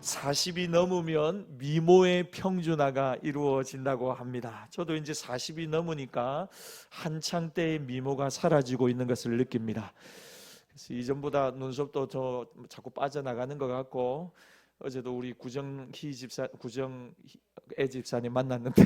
40이 넘으면 미모의 평준화가 이루어진다고 합니다. 저도 이제 40이 넘으니까 한창 때의 미모가 사라지고 있는 것을 느낍니다. 그래서 이전보다 눈썹도 저 자꾸 빠져나가는 것 같고, 어제도 우리 구정애 집사님 만났는데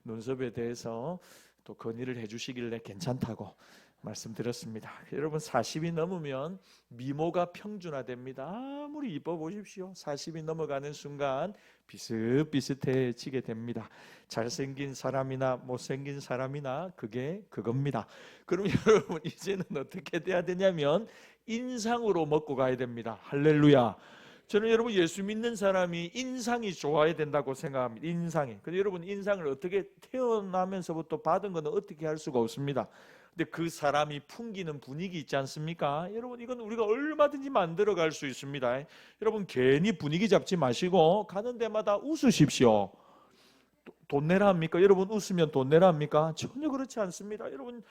눈썹에 대해서 또 건의를 해주시길래 괜찮다고 말씀드렸습니다. 여러분, 40이 넘으면 미모가 평준화됩니다. 아무리 이뻐 보십시오, 40이 넘어가는 순간 비슷비슷해지게 됩니다. 잘생긴 사람이나 못생긴 사람이나 그게 그겁니다. 그럼 여러분, 이제는 어떻게 돼야 되냐면 인상으로 먹고 가야 됩니다. 할렐루야. 저는 여러분, 예수 믿는 사람이 인상이 좋아야 된다고 생각합니다. 인상이. 근데 여러분, 인상을 어떻게 태어나면서부터 받은 건 어떻게 할 수가 없습니다. 근데 그 사람이 풍기는 분위기 있지 않습니까? 여러분, 이건 우리가 얼마든지 만들어 갈 수 있습니다. 여러분, 괜히 분위기 잡지 마시고 가는 데마다 웃으십시오. 돈 내라 합니까? 여러분, 웃으면 돈 내라 합니까? 전혀 그렇지 않습니다. 여러분,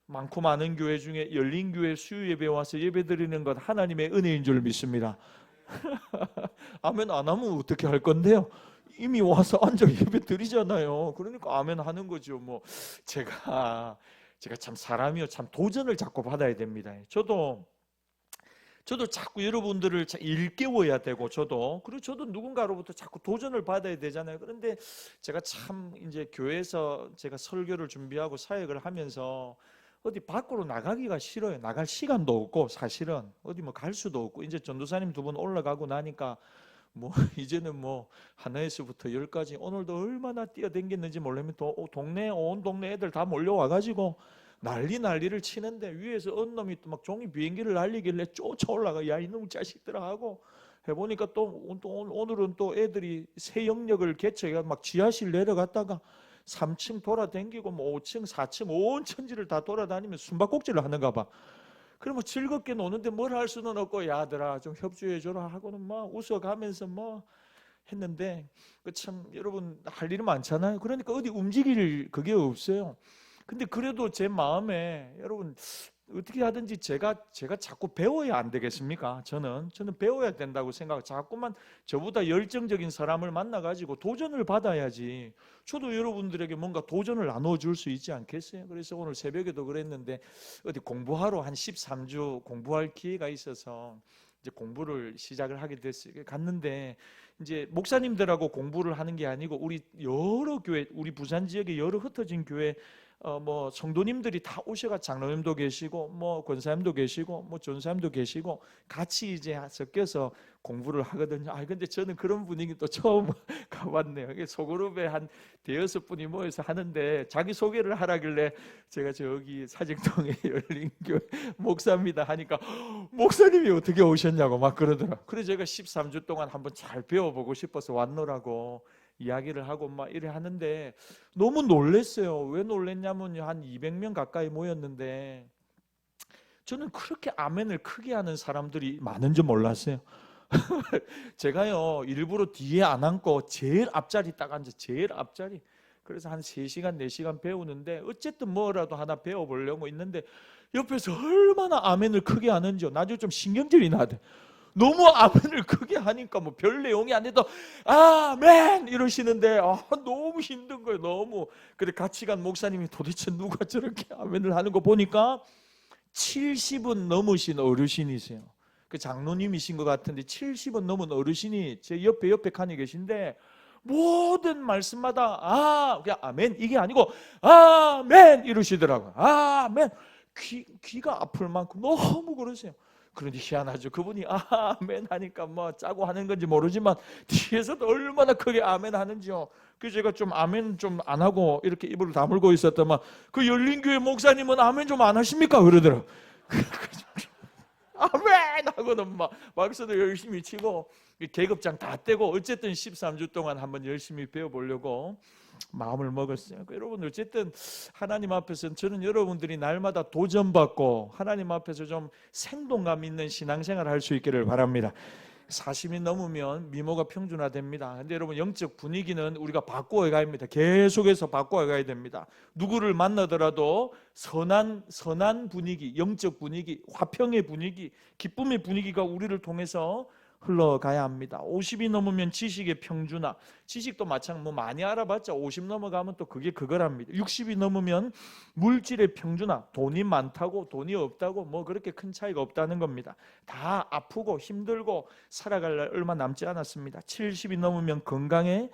많고 많은 교회 중에 열린 교회 수요 예배 와서 예배 드리는 것 하나님의 은혜인 줄 믿습니다. 아멘 안 하면 어떻게 할 건데요? 이미 와서 앉아 예배 드리잖아요. 그러니까 아멘 하는 거죠. 뭐 제가 참 사람이요, 참 도전을 자꾸 받아야 됩니다. 저도 자꾸 여러분들을 일깨워야 되고, 그리고 저도 누군가로부터 자꾸 도전을 받아야 되잖아요. 그런데 제가 참 이제 교회에서 제가 설교를 준비하고 사역을 하면서 어디 밖으로 나가기가 싫어요. 나갈 시간도 없고, 사실은 어디 뭐 갈 수도 없고, 이제 전도사님 2분 올라가고 나니까 뭐 이제는 뭐 하나에서부터 10까지 오늘도 얼마나 뛰어댕겼는지 모르면 온 동네 애들 다 몰려와가지고 난리를 치는데, 위에서 어느 놈이 또 막 종이 비행기를 날리길래 쫓아 올라가. 야, 이놈 자식들아 하고 해보니까 또 오늘은 또 애들이 새 영역을 개척해서 막 지하실 내려갔다가 3층 돌아다니고 뭐 5층 4층 온 천지를 다 돌아다니면 숨바꼭질을 하는가 봐. 그럼 뭐 즐겁게 노는데 뭘 할 수는 없고, 야들아 좀 협조해줘라 하고는 막 웃어가면서 뭐 했는데, 그 참 여러분, 할 일이 많잖아요. 그러니까 어디 움직일 그게 없어요. 근데 그래도 제 마음에, 여러분, 어떻게 하든지 제가 자꾸 배워야 안 되겠습니까? 저는 배워야 된다고 생각하고, 자꾸만 저보다 열정적인 사람을 만나가지고 도전을 받아야지 저도 여러분들에게 뭔가 도전을 나눠줄 수 있지 않겠어요? 그래서 오늘 새벽에도 그랬는데, 어디 공부하러 한 13주 공부할 기회가 있어서 이제 공부를 시작을 하게 됐어요. 갔는데 이제 목사님들하고 공부를 하는 게 아니고, 우리 여러 교회, 우리 부산 지역에 여러 흩어진 교회 뭐 성도님들이 다 오셔가, 장로님도 계시고 뭐 권사님도 계시고 뭐 전사님도 계시고 같이 이제 섞여서 공부를 하거든요. 근데 저는 그런 분위기 또 처음 가봤네요. 소그룹에 한 5-6분이 모여서 하는데, 자기 소개를 하라길래 제가 저기 사직동에 열린교회 목사입니다 하니까 목사님이 어떻게 오셨냐고 막 그러더라. 그래서 제가 13주 동안 한번 잘 배워보고 싶어서 왔노라고 이야기를 하고 막 이래 하는데, 너무 놀랐어요. 왜 놀랐냐면 한 200명 가까이 모였는데, 저는 그렇게 아멘을 크게 하는 사람들이 많은 줄 몰랐어요. 제가요, 일부러 뒤에 안 앉고 제일 앞자리 딱 앉아, 제일 앞자리. 그래서 한 3시간 4시간 배우는데, 어쨌든 뭐라도 하나 배워보려고 있는데, 옆에서 얼마나 아멘을 크게 하는지요. 나중에 좀 신경질이 나대. 너무 아멘을 크게 하니까 뭐 별 내용이 아닌데도 아멘 이러시는데, 너무 힘든 거예요. 너무. 그래 같이 간 목사님이 도대체 누가 저렇게 아멘을 하는 거 보니까 70은 넘으신 어르신이세요. 그 장로님이신 것 같은데 70은 넘은 어르신이 제 옆에 칸에 계신데, 모든 말씀마다 그냥 아멘 이게 아니고 아멘 이러시더라고요. 아멘. 귀가 아플 만큼 너무 그러세요. 그런데 희한하죠. 그분이 아멘 하니까 뭐 짜고 하는 건지 모르지만 뒤에서도 얼마나 크게 아멘 하는지요. 그래서 제가 좀 아멘 좀 안 하고 이렇게 입을 다물고 있었더만, 그 열린교회 목사님은 아멘 좀 안 하십니까? 그러더라고요. 아멘 하고는 막 박수도 열심히 치고 계급장 다 떼고, 어쨌든 13주 동안 한번 열심히 배워보려고 마음을 먹었어요. 여러분, 어쨌든 하나님 앞에서 저는 여러분들이 날마다 도전받고 하나님 앞에서 좀 생동감 있는 신앙생활을 할 수 있기를 바랍니다. 40이 넘으면 미모가 평준화됩니다. 근데 여러분, 영적 분위기는 우리가 바꾸어 가야 합니다. 계속해서 바꾸어 가야 됩니다. 누구를 만나더라도 선한 분위기, 영적 분위기, 화평의 분위기, 기쁨의 분위기가 우리를 통해서 흘러가야 합니다. 50이 넘으면 지식의 평준화, 지식도 마찬가지로 많이 알아봤자 50 넘어가면 또 그게 그거랍니다. 60이 넘으면 물질의 평준화, 돈이 많다고 돈이 없다고 뭐 그렇게 큰 차이가 없다는 겁니다. 다 아프고 힘들고 살아갈 날 얼마 남지 않았습니다. 70이 넘으면 건강의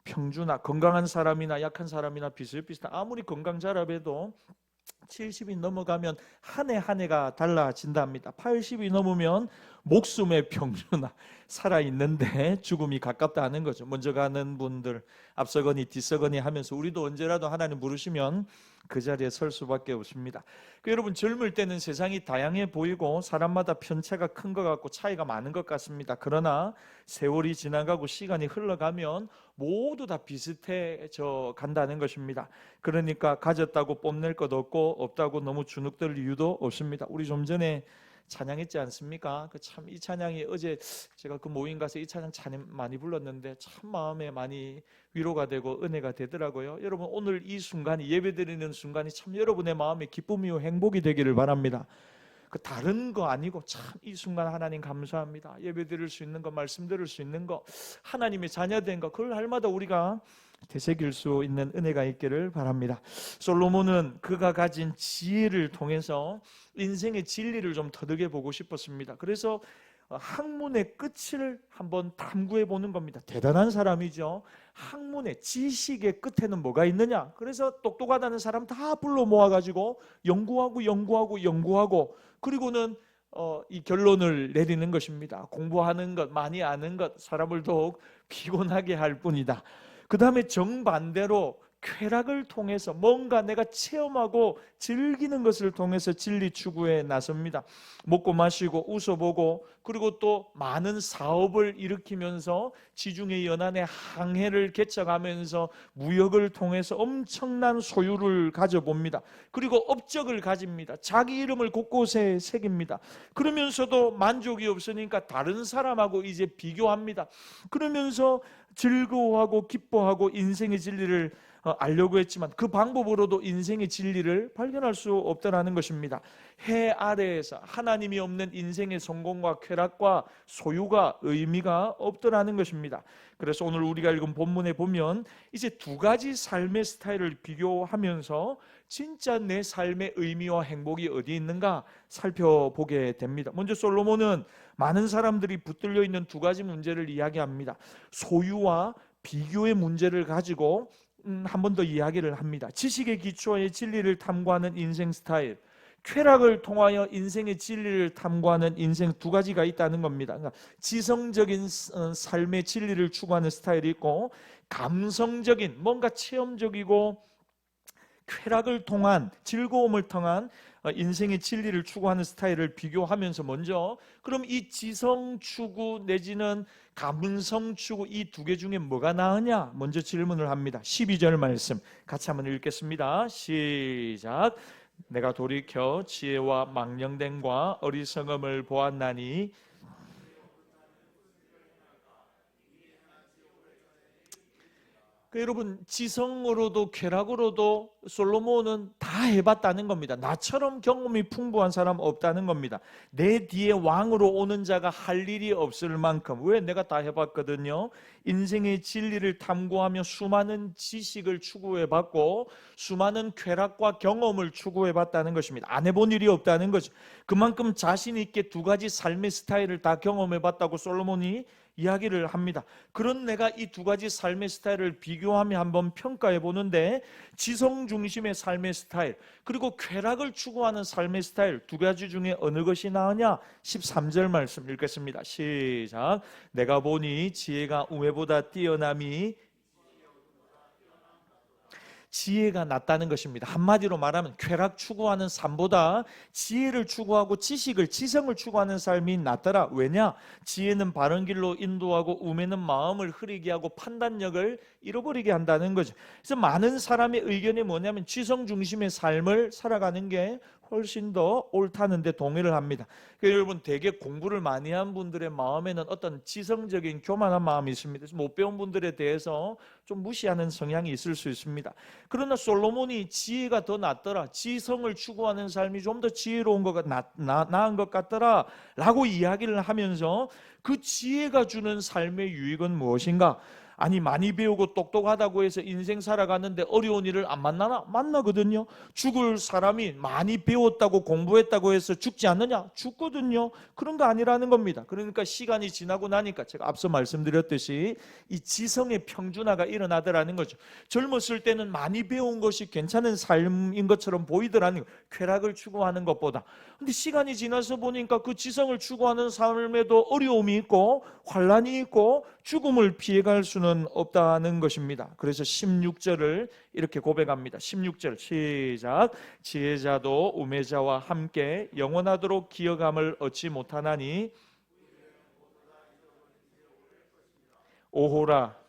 평준화, 건강한 사람이나 약한 사람이나 비슷비슷한, 아무리 건강 잘해도 70이 넘어가면 한 해 한 해가 달라진답니다. 80이 넘으면 목숨의 평준화, 살아있는데 죽음이 가깝다는 거죠. 먼저 가는 분들 앞서거니 뒤서거니 하면서 우리도 언제라도 하나님 부르시면 그 자리에 설 수밖에 없습니다. 여러분, 젊을 때는 세상이 다양해 보이고 사람마다 편차가 큰 것 같고 차이가 많은 것 같습니다. 세월이 지나가고 시간이 흘러가면 모두 다 비슷해져 간다는 것입니다. 그러니까 가졌다고 뽐낼 것 없고 없다고 너무 주눅들 이유도 없습니다. 우리 좀 전에 찬양했지 않습니까? 참 이 찬양이, 어제 제가 그 모임 가서 이 찬양 참 많이 불렀는데 참 마음에 많이 위로가 되고 은혜가 되더라고요. 여러분, 오늘 이 순간이, 예배드리는 순간이 참 여러분의 마음에 기쁨이요 행복이 되기를 바랍니다. 다른 거 아니고 참 이 순간 하나님 감사합니다. 예배 드릴 수 있는 거, 말씀 들을 수 있는 거, 하나님의 자녀된 거, 그걸 할마다 우리가 되새길 수 있는 은혜가 있기를 바랍니다. 솔로몬은 그가 가진 지혜를 통해서 인생의 진리를 좀 터득해 보고 싶었습니다. 그래서 학문의 끝을 한번 탐구해 보는 겁니다. 대단한 사람이죠. 학문의, 지식의 끝에는 뭐가 있느냐? 그래서 똑똑하다는 사람 다 불러 모아가지고 연구하고 그리고는 이 결론을 내리는 것입니다. 공부하는 것, 많이 아는 것, 사람을 더욱 피곤하게 할 뿐이다. 그 다음에 정반대로 쾌락을 통해서 뭔가 내가 체험하고 즐기는 것을 통해서 진리 추구에 나섭니다. 먹고 마시고 웃어보고, 그리고 또 많은 사업을 일으키면서 지중해 연안에 항해를 개척하면서 무역을 통해서 엄청난 소유를 가져봅니다. 그리고 업적을 가집니다. 자기 이름을 곳곳에 새깁니다. 그러면서도 만족이 없으니까 다른 사람하고 이제 비교합니다. 그러면서 즐거워하고 기뻐하고 인생의 진리를 알려고 했지만 그 방법으로도 인생의 진리를 발견할 수 없다는 것입니다. 해 아래에서 하나님이 없는 인생의 성공과 쾌락과 소유가 의미가 없더라는 것입니다. 그래서 오늘 우리가 읽은 본문에 보면 이제 두 가지 삶의 스타일을 비교하면서 진짜 내 삶의 의미와 행복이 어디 있는가 살펴보게 됩니다. 먼저 솔로몬은 많은 사람들이 붙들려 있는 두 가지 문제를 이야기합니다. 소유와 비교의 문제를 가지고 한 번 더 이야기를 합니다. 지식의 기초에 진리를 탐구하는 인생 스타일, 쾌락을 통하여 인생의 진리를 탐구하는 인생, 두 가지가 있다는 겁니다. 그러니까 지성적인 삶의 진리를 추구하는 스타일이 있고, 감성적인, 뭔가 체험적이고 쾌락을 통한, 즐거움을 통한 인생의 진리를 추구하는 스타일을 비교하면서, 먼저 그럼 이 지성 추구 내지는 감성 추구, 이 두 개 중에 뭐가 나으냐 먼저 질문을 합니다. 12절 말씀 같이 한번 읽겠습니다. 시작. 내가 돌이켜 지혜와 망령됨과 어리석음을 보았나니. 여러분, 지성으로도 쾌락으로도 솔로몬은 다 해봤다는 겁니다. 나처럼 경험이 풍부한 사람 없다는 겁니다. 내 뒤에 왕으로 오는 자가 할 일이 없을 만큼, 왜? 내가 다 해봤거든요. 인생의 진리를 탐구하며 수많은 지식을 추구해봤고 수많은 쾌락과 경험을 추구해봤다는 것입니다. 안 해본 일이 없다는 거죠. 그만큼 자신 있게 두 가지 삶의 스타일을 다 경험해봤다고 솔로몬이 이야기를 합니다. 그런 내가 이 두 가지 삶의 스타일을 비교하며 한번 평가해 보는데, 지성 중심의 삶의 스타일 그리고 쾌락을 추구하는 삶의 스타일, 두 가지 중에 어느 것이 나으냐? 13절 말씀 읽겠습니다. 시작. 내가 보니 지혜가 우매보다 뛰어남이, 지혜가 낫다는 것입니다. 한마디로 말하면 쾌락 추구하는 삶보다 지혜를 추구하고 지식을, 지성을 추구하는 삶이 낫더라. 왜냐? 지혜는 바른 길로 인도하고 우매는 마음을 흐리게 하고 판단력을 잃어버리게 한다는 거죠. 그래서 많은 사람의 의견이 뭐냐면 지성 중심의 삶을 살아가는 게 훨씬 더 옳다는데 동의를 합니다. 그러니까 여러분, 되게 공부를 많이 한 분들의 마음에는 어떤 지성적인 교만한 마음이 있습니다. 못 배운 분들에 대해서 좀 무시하는 성향이 있을 수 있습니다. 그러나 솔로몬이 지혜가 더 낫더라, 지성을 추구하는 삶이 좀 더 지혜로운 것 나은 것 같더라 라고 이야기를 하면서 그 지혜가 주는 삶의 유익은 무엇인가? 아니, 많이 배우고 똑똑하다고 해서 인생 살아가는데 어려운 일을 안 만나나? 만나거든요. 죽을 사람이 많이 배웠다고 공부했다고 해서 죽지 않느냐? 죽거든요. 그런 거 아니라는 겁니다. 그러니까 시간이 지나고 나니까 제가 앞서 말씀드렸듯이 이 지성의 평준화가 일어나더라는 거죠. 젊었을 때는 많이 배운 것이 괜찮은 삶인 것처럼 보이더라는 거예요. 쾌락을 추구하는 것보다. 근데 시간이 지나서 보니까 그 지성을 추구하는 삶에도 어려움이 있고 환란이 있고 죽음을 피해갈 수는 없다는 것입니다. 그래서 16절을 이렇게 고백합니다. 16절 시작. 지혜자도 우매자와 함께 영원하도록 기어감을 얻지 못하나니 오호라,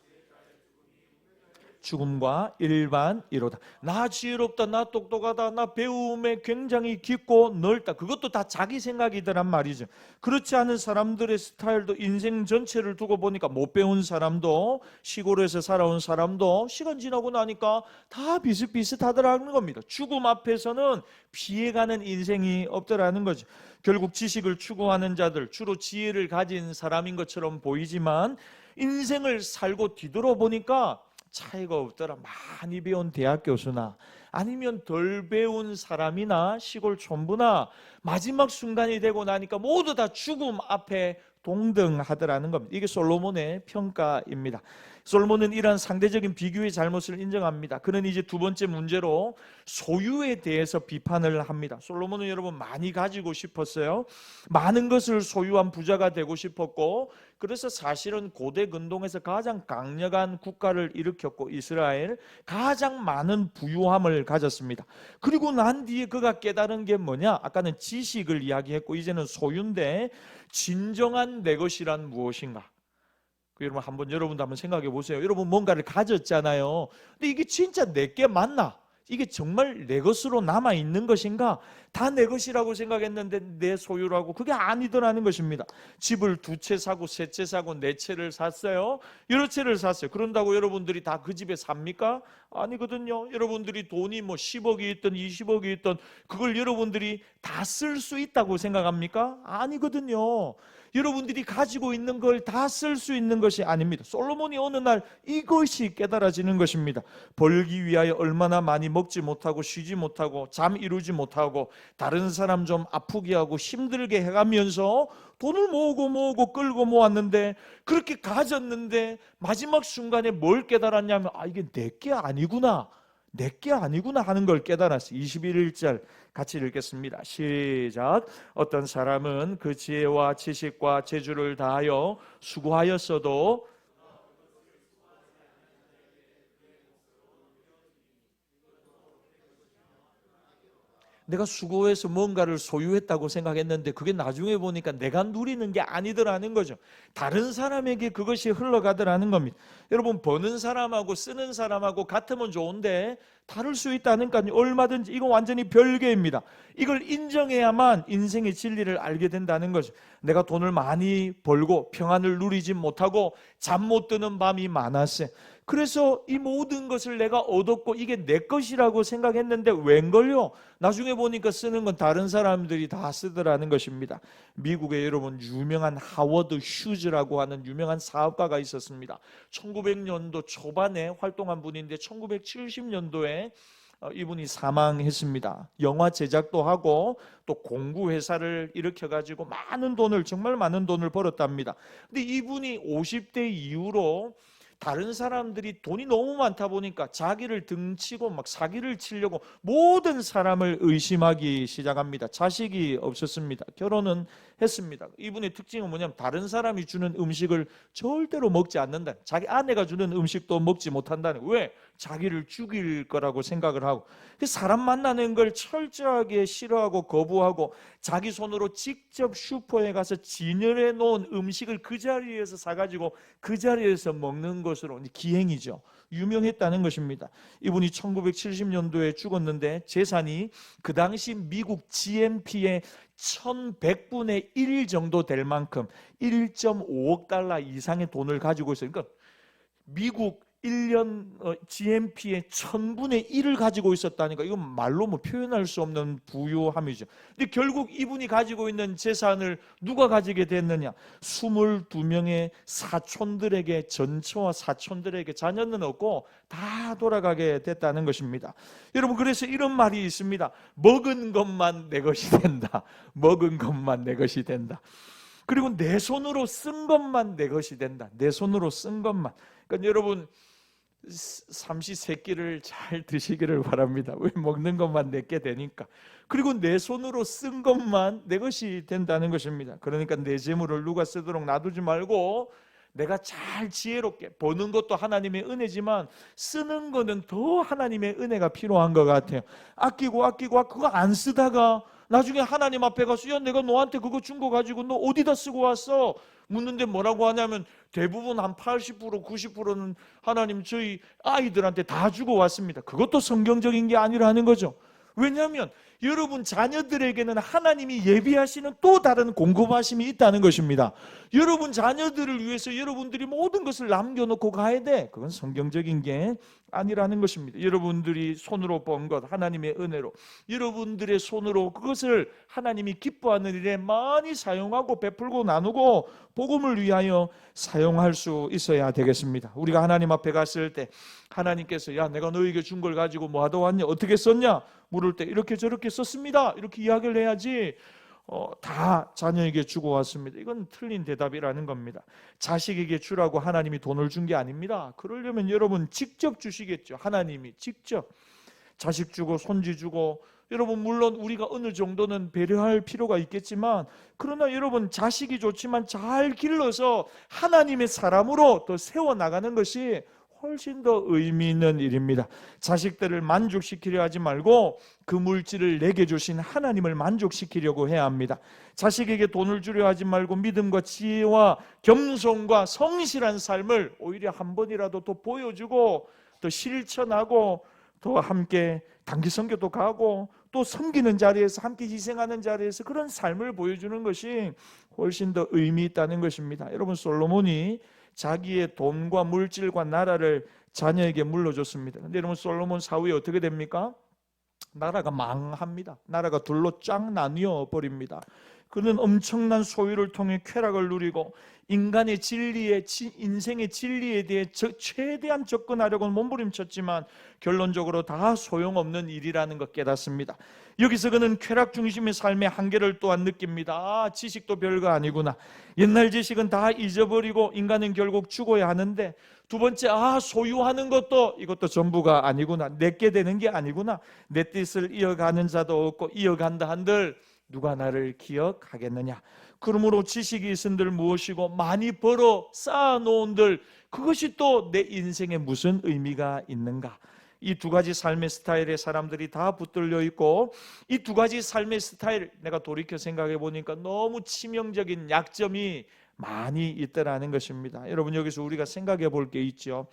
죽음과 일반이로다. 나 지혜롭다, 나 똑똑하다, 나 배움에 굉장히 깊고 넓다. 그것도 다 자기 생각이더란 말이죠. 그렇지 않은 사람들의 스타일도 인생 전체를 두고 보니까 못 배운 사람도 시골에서 살아온 사람도 시간 지나고 나니까 다 비슷비슷하더라는 겁니다. 죽음 앞에서는 피해가는 인생이 없더라는 거죠. 결국 지식을 추구하는 자들, 주로 지혜를 가진 사람인 것처럼 보이지만 인생을 살고 뒤돌아보니까 차이가 없더라. 많이 배운 대학 교수나 아니면 덜 배운 사람이나 시골 촌부나 마지막 순간이 되고 나니까 모두 다 죽음 앞에 동등하더라는 겁니다. 이게 솔로몬의 평가입니다. 솔로몬은 이러한 상대적인 비교의 잘못을 인정합니다. 그는 이제 두 번째 문제로 소유에 대해서 비판을 합니다. 솔로몬은 여러분 많이 가지고 싶었어요. 많은 것을 소유한 부자가 되고 싶었고, 그래서 사실은 고대 근동에서 가장 강력한 국가를 일으켰고 이스라엘 가장 많은 부유함을 가졌습니다. 그리고 난 뒤에 그가 깨달은 게 뭐냐? 아까는 지식을 이야기했고 이제는 소유인데 진정한 내 것이란 무엇인가? 여러분 여러분도 한번 생각해 보세요. 여러분 뭔가를 가졌잖아요. 근데 이게 진짜 내게 맞나? 이게 정말 내 것으로 남아 있는 것인가? 다 내 것이라고 생각했는데 내 소유라고 그게 아니더라는 것입니다. 집을 2채 사고 3채 사고 4채를 샀어요. 여러 채를 샀어요. 그런다고 여러분들이 다 그 집에 삽니까? 아니거든요. 여러분들이 돈이 뭐 10억이 있든 20억이 있든 그걸 여러분들이 다 쓸 수 있다고 생각합니까? 아니거든요. 여러분들이 가지고 있는 걸 다 쓸 수 있는 것이 아닙니다. 솔로몬이 어느 날 이것이 깨달아지는 것입니다. 벌기 위하여 얼마나 많이 먹지 못하고 쉬지 못하고 잠 이루지 못하고 다른 사람 좀 아프게 하고 힘들게 해가면서 돈을 모으고 끌고 모았는데, 그렇게 가졌는데 마지막 순간에 뭘 깨달았냐면 이게 내게 아니구나, 내게 아니구나 하는 걸 깨달았어요. 21절 같이 읽겠습니다. 시작. 어떤 사람은 그 지혜와 지식과 재주를 다하여 수고하였어도 내가 수고해서 뭔가를 소유했다고 생각했는데 그게 나중에 보니까 내가 누리는 게 아니더라는 거죠. 다른 사람에게 그것이 흘러가더라는 겁니다. 여러분, 버는 사람하고 쓰는 사람하고 같으면 좋은데 다를 수 있다니까요. 얼마든지 이건 완전히 별개입니다. 이걸 인정해야만 인생의 진리를 알게 된다는 거죠. 내가 돈을 많이 벌고 평안을 누리지 못하고 잠 못 드는 밤이 많았어요. 그래서 이 모든 것을 내가 얻었고 이게 내 것이라고 생각했는데 웬걸요? 나중에 보니까 쓰는 건 다른 사람들이 다 쓰더라는 것입니다. 미국에 여러분 유명한 하워드 휴즈라고 하는 유명한 사업가가 있었습니다. 1900년도 초반에 활동한 분인데 1970년도에 이분이 사망했습니다. 영화 제작도 하고 또 공구 회사를 일으켜가지고 정말 많은 돈을 벌었답니다. 근데 이분이 50대 이후로 다른 사람들이 돈이 너무 많다 보니까 자기를 등치고 막 사기를 치려고 모든 사람을 의심하기 시작합니다. 자식이 없었습니다. 결혼은 했습니다. 이분의 특징은 뭐냐면 다른 사람이 주는 음식을 절대로 먹지 않는다. 자기 아내가 주는 음식도 먹지 못한다는. 왜? 자기를 죽일 거라고 생각을 하고, 사람 만나는 걸 철저하게 싫어하고 거부하고, 자기 손으로 직접 슈퍼에 가서 진열해 놓은 음식을 그 자리에서 사가지고 그 자리에서 먹는 것으로 기행이죠. 유명했다는 것입니다. 이분이 1970년도에 죽었는데 재산이 그 당시 미국 GNP의 1100분의 1 정도 될 만큼 1.5억 달러 이상의 돈을 가지고 있어요. 그러니까 미국 1년 GNP의 1000분의 1을 가지고 있었다니까 이건 말로 표현할 수 없는 부유함이죠. 근데 결국 이분이 가지고 있는 재산을 누가 가지게 됐느냐? 22명의 사촌들에게, 전처와 사촌들에게, 자녀는 없고 다 돌아가게 됐다는 것입니다. 여러분, 그래서 이런 말이 있습니다. 먹은 것만 내 것이 된다. 먹은 것만 내 것이 된다. 그리고 내 손으로 쓴 것만 내 것이 된다. 내 손으로 쓴 것만. 그러니까 여러분, 삼시세끼를 잘 드시기를 바랍니다. 왜? 먹는 것만 내게 되니까. 그리고 내 손으로 쓴 것만 내 것이 된다는 것입니다. 그러니까 내 재물을 누가 쓰도록 놔두지 말고 내가 잘 지혜롭게, 버는 것도 하나님의 은혜지만 쓰는 거는 더 하나님의 은혜가 필요한 것 같아요. 아끼고 그거 안 쓰다가 나중에 하나님 앞에 가서, 야, 내가 너한테 그거 준 거 가지고 너 어디다 쓰고 왔어? 묻는데 뭐라고 하냐면 대부분 한 80%, 90%는 하나님 저희 아이들한테 다 주고 왔습니다. 그것도 성경적인 게 아니라는 거죠. 왜냐하면 여러분 자녀들에게는 하나님이 예비하시는 또 다른 공급하심이 있다는 것입니다. 여러분 자녀들을 위해서 여러분들이 모든 것을 남겨놓고 가야 돼. 그건 성경적인 게 아니라는 것입니다. 여러분들이 손으로 번 것, 하나님의 은혜로 여러분들의 손으로 그것을 하나님이 기뻐하는 일에 많이 사용하고 베풀고 나누고 복음을 위하여 사용할 수 있어야 되겠습니다. 우리가 하나님 앞에 갔을 때 하나님께서, 야, 내가 너에게 준 걸 가지고 뭐 하다 왔냐? 어떻게 썼냐? 물을 때 이렇게 저렇게 썼습니다. 이렇게 이야기를 해야지 다 자녀에게 주고 왔습니다. 이건 틀린 대답이라는 겁니다. 자식에게 주라고 하나님이 돈을 준 게 아닙니다. 그러려면 여러분 직접 주시겠죠. 하나님이 직접 자식 주고 손주 주고. 여러분 물론 우리가 어느 정도는 배려할 필요가 있겠지만, 그러나 여러분 자식이 좋지만 잘 길러서 하나님의 사람으로 더 세워나가는 것이 훨씬 더 의미 있는 일입니다. 자식들을 만족시키려 하지 말고 그 물질을 내게 주신 하나님을 만족시키려고 해야 합니다. 자식에게 돈을 주려 하지 말고 믿음과 지혜와 겸손과 성실한 삶을 오히려 한 번이라도 더 보여주고 더 실천하고 더 함께 단기 선교도 가고 또 섬기는 자리에서 함께 희생하는 자리에서 그런 삶을 보여주는 것이 훨씬 더 의미 있다는 것입니다. 여러분, 솔로몬이 자기의 돈과 물질과 나라를 자녀에게 물려줬습니다. 그런데 여러분, 솔로몬 사후에 어떻게 됩니까? 나라가 망합니다. 나라가 둘로 쫙 나뉘어 버립니다. 그는 엄청난 소유를 통해 쾌락을 누리고 인간의 진리에, 인생의 진리에 대해 최대한 접근하려고 몸부림쳤지만 결론적으로 다 소용없는 일이라는 것 깨닫습니다. 여기서 그는 쾌락 중심의 삶의 한계를 또한 느낍니다. 지식도 별거 아니구나. 옛날 지식은 다 잊어버리고 인간은 결국 죽어야 하는데, 두 번째, 소유하는 것도 이것도 전부가 아니구나. 내게 되는 게 아니구나. 내 뜻을 이어가는 자도 없고 이어간다 한들 누가 나를 기억하겠느냐. 그러므로 지식이 있은들 무엇이고 많이 벌어 쌓아놓은들 그것이 또 내 인생에 무슨 의미가 있는가. 이 두 가지 삶의 스타일의 사람들이 다 붙들려 있고, 이 두 가지 삶의 스타일, 내가 돌이켜 생각해 보니까 너무 치명적인 약점이 많이 있더라는 것입니다. 여러분, 여기서 우리가 생각해 볼 게 있죠.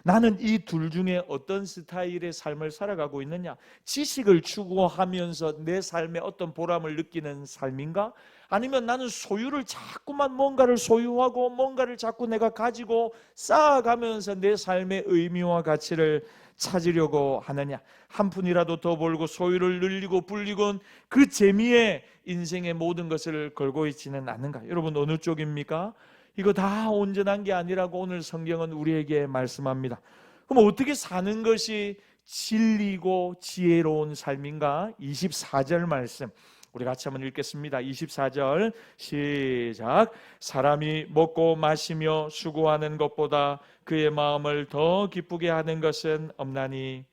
나는 이 둘 중에 어떤 스타일의 삶을 살아가고 있느냐? 지식을 추구하면서 내 삶에 어떤 보람을 느끼는 삶인가? 아니면 나는 소유를 자꾸만 뭔가를 소유하고 뭔가를 자꾸 내가 가지고 쌓아가면서 내 삶의 의미와 가치를 찾으려고 하느냐? 한 푼이라도 더 벌고 소유를 늘리고 불리곤 그 재미에 인생의 모든 것을 걸고 있지는 않는가? 여러분, 어느 쪽입니까? 이거 다 온전한 게 아니라고 오늘 성경은 우리에게 말씀합니다. 그럼 어떻게 사는 것이 진리고 지혜로운 삶인가? 24절 말씀 우리 같이 한번 읽겠습니다. 24절 시작. 사람이 먹고 마시며 수고하는 것보다 그의 마음을 더 기쁘게 하는 것은 없나니.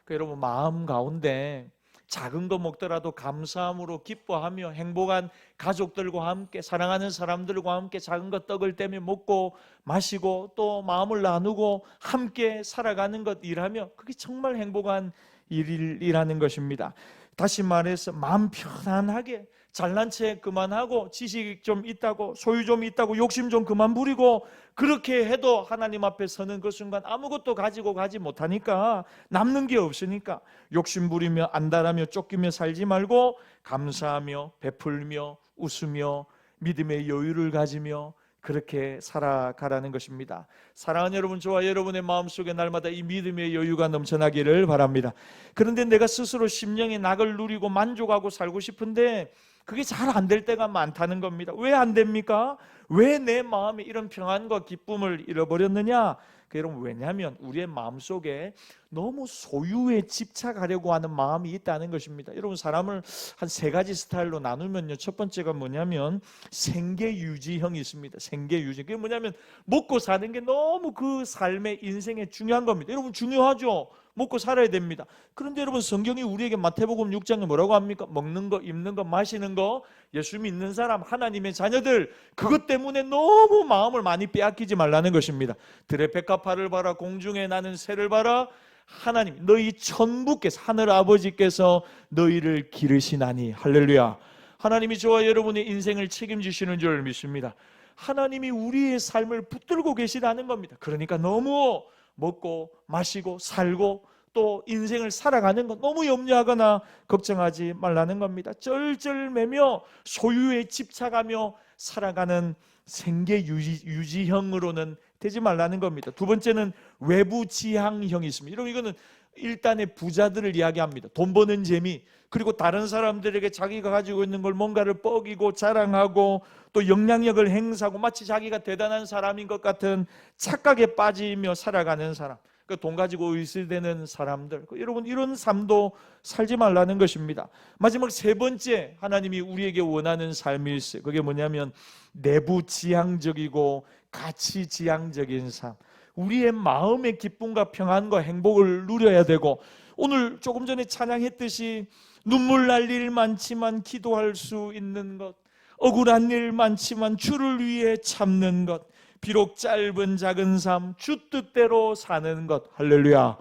여러분, 마음 가운데 작은 거 먹더라도 감사함으로 기뻐하며 행복한 가족들과 함께 사랑하는 사람들과 함께 작은 거 떡을 떼며 먹고 마시고 또 마음을 나누고 함께 살아가는 것 일하며 그게 정말 행복한 일이라는 것입니다. 다시 말해서 마음 편안하게 잘난 체 그만하고 지식 좀 있다고 소유 좀 있다고 욕심 좀 그만 부리고 그렇게 해도 하나님 앞에 서는 그 순간 아무것도 가지고 가지 못하니까 남는 게 없으니까 욕심 부리며 안달하며 쫓기며 살지 말고 감사하며 베풀며 웃으며 믿음의 여유를 가지며 그렇게 살아가라는 것입니다. 사랑하는 여러분, 저와 여러분의 마음속에 날마다 이 믿음의 여유가 넘쳐나기를 바랍니다. 그런데 내가 스스로 심령의 낙을 누리고 만족하고 살고 싶은데 그게 잘 안 될 때가 많다는 겁니다. 왜 안 됩니까? 왜 내 마음에 이런 평안과 기쁨을 잃어버렸느냐? 여러분, 왜냐하면 우리의 마음속에 너무 소유에 집착하려고 하는 마음이 있다는 것입니다. 여러분, 사람을 한 세 가지 스타일로 나누면요, 첫 번째가 뭐냐면 생계유지형이 있습니다. 생계유지. 그게 뭐냐면 먹고 사는 게 너무 그 삶의 인생에 중요한 겁니다. 여러분, 중요하죠. 먹고 살아야 됩니다. 그런데 여러분, 성경이 우리에게 마태복음 6장에 뭐라고 합니까? 먹는 거, 입는 거, 마시는 거, 예수 믿는 사람, 하나님의 자녀들, 그것 때문에 너무 마음을 많이 빼앗기지 말라는 것입니다. 들의 백합화를 봐라, 공중에 나는 새를 봐라. 하나님, 너희 천부께서, 하늘 아버지께서 너희를 기르시나니. 할렐루야. 하나님이 저와 여러분의 인생을 책임지시는 줄 믿습니다. 하나님이 우리의 삶을 붙들고 계시다는 겁니다. 그러니까 너무 먹고 마시고 살고 또 인생을 살아가는 것 너무 염려하거나 걱정하지 말라는 겁니다. 쩔쩔매며 소유에 집착하며 살아가는 생계 유지형으로는 되지 말라는 겁니다. 두 번째는 외부 지향형이 있습니다. 여러분, 이거는 일단의 부자들을 이야기합니다. 돈 버는 재미, 그리고 다른 사람들에게 자기가 가지고 있는 걸 뭔가를 뻐기고 자랑하고 또 영향력을 행사하고 마치 자기가 대단한 사람인 것 같은 착각에 빠지며 살아가는 사람, 돈 가지고 의지되는 사람들, 여러분, 이런 삶도 살지 말라는 것입니다. 마지막 세 번째, 하나님이 우리에게 원하는 삶이 있어요. 그게 뭐냐면 내부 지향적이고 가치 지향적인 삶. 우리의 마음의 기쁨과 평안과 행복을 누려야 되고, 오늘 조금 전에 찬양했듯이 눈물 날 일 많지만 기도할 수 있는 것, 억울한 일 많지만 주를 위해 참는 것, 비록 짧은 작은 삶 주 뜻대로 사는 것. 할렐루야.